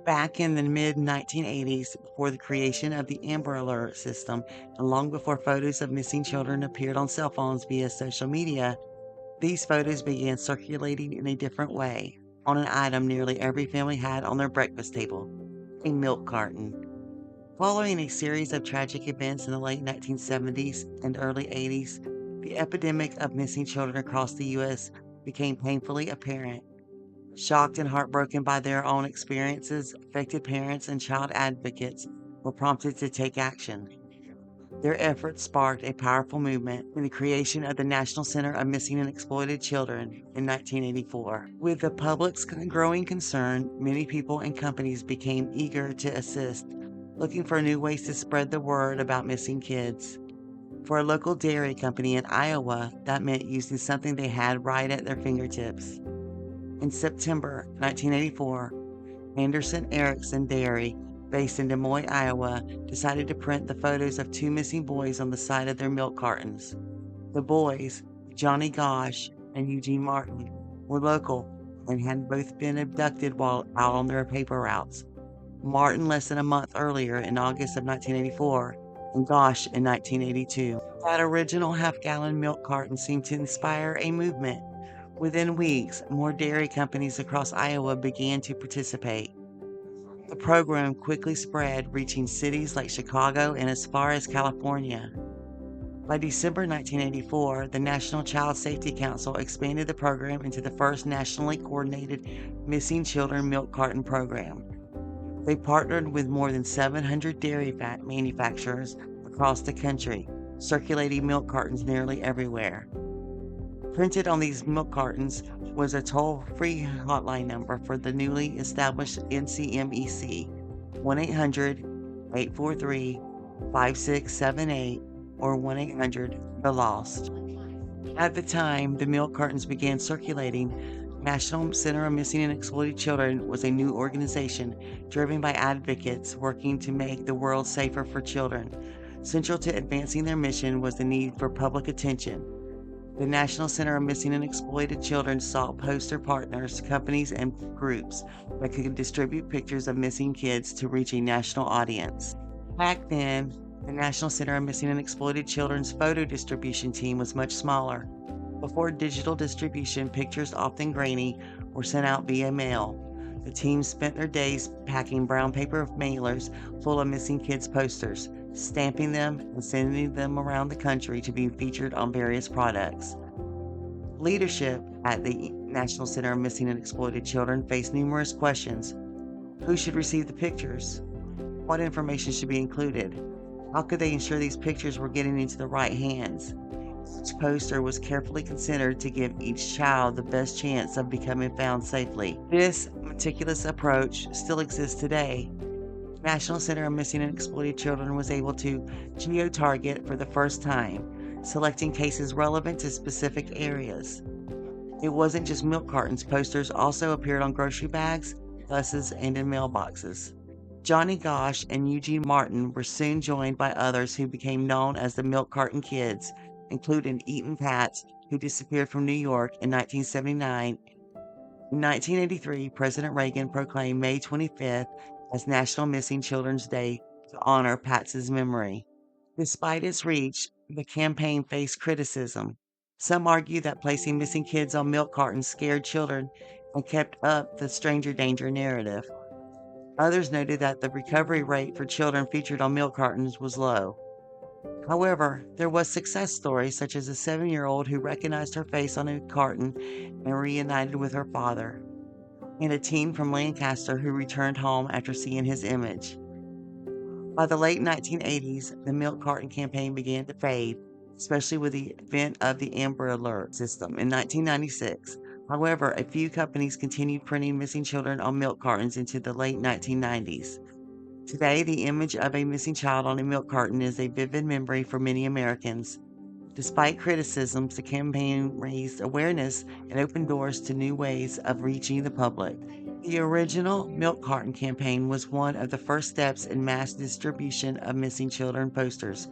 Back in the mid 1980s, before the creation of the Amber Alert system, and long before photos of missing children appeared on cell phones via social media, these photos began circulating in a different way on an item nearly every family had on their breakfast table: a milk carton. Following a series of tragic events in the late 1970s and early 80s, the epidemic of missing children across the U.S. became painfully apparent. Shocked and heartbroken by their own experiences, affected parents and child advocates were prompted to take action. Their efforts sparked a powerful movement in the creation of the National Center of Missing and Exploited Children in 1984. With the public's growing concern, many people and companies became eager to assist, looking for new ways to spread the word about missing kids. For a local dairy company in Iowa, that meant using something they had right at their fingertips. In September 1984, Anderson Erickson Dairy, based in Des Moines, Iowa, decided to print the photos of two missing boys on the side of their milk cartons. The boys, Johnny Gosh and Eugene Martin, were local and had both been abducted while out on their paper routes. Martin less than a month earlier in August of 1984, and Gosh in 1982. That original half-gallon milk carton seemed to inspire a movement. Within weeks, more dairy companies across Iowa began to participate. The program quickly spread, reaching cities like Chicago and as far as California. By December 1984, the National Child Safety Council expanded the program into the first nationally coordinated missing children milk carton program. They partnered with more than 700 dairy manufacturers across the country, circulating milk cartons nearly everywhere. Printed on these milk cartons was a toll-free hotline number for the newly established NCMEC, 1-800-843-5678 or 1-800-THE-LOST. At the time the milk cartons began circulating, National Center of Missing and Exploited Children was a new organization driven by advocates working to make the world safer for children. Central to advancing their mission was the need for public attention. The National Center of Missing and Exploited Children sought poster partners, companies, and groups that could distribute pictures of missing kids to reach a national audience. Back then, the National Center of Missing and Exploited Children's photo distribution team was much smaller. Before digital distribution, pictures, often grainy, were sent out via mail. The team spent their days packing brown paper mailers full of missing kids posters, stamping them and sending them around the country to be featured on various products. Leadership at the National Center of Missing and Exploited Children faced numerous questions. Who should receive the pictures? What information should be included? How could they ensure these pictures were getting into the right hands? Each poster was carefully considered to give each child the best chance of becoming found safely. This meticulous approach still exists today. National Center of Missing and Exploited Children was able to geo-target for the first time, selecting cases relevant to specific areas. It wasn't just milk cartons. Posters also appeared on grocery bags, buses, and in mailboxes. Johnny Gosh and Eugene Martin were soon joined by others who became known as the Milk Carton Kids, including Eaton Patz, who disappeared from New York in 1979. In 1983, President Reagan proclaimed May 25th as National Missing Children's Day to honor Patz's memory. Despite its reach, the campaign faced criticism. Some argue that placing missing kids on milk cartons scared children and kept up the stranger danger narrative. Others noted that the recovery rate for children featured on milk cartons was low. However, there was success stories such as a 7-year-old who recognized her face on a carton and reunited with her father, and a teen from Lancaster who returned home after seeing his image. By the late 1980s, the milk carton campaign began to fade, especially with the advent of the Amber Alert system in 1996. However, a few companies continued printing missing children on milk cartons into the late 1990s. Today, the image of a missing child on a milk carton is a vivid memory for many Americans. Despite criticisms, the campaign raised awareness and opened doors to new ways of reaching the public. The original milk carton campaign was one of the first steps in mass distribution of missing children posters.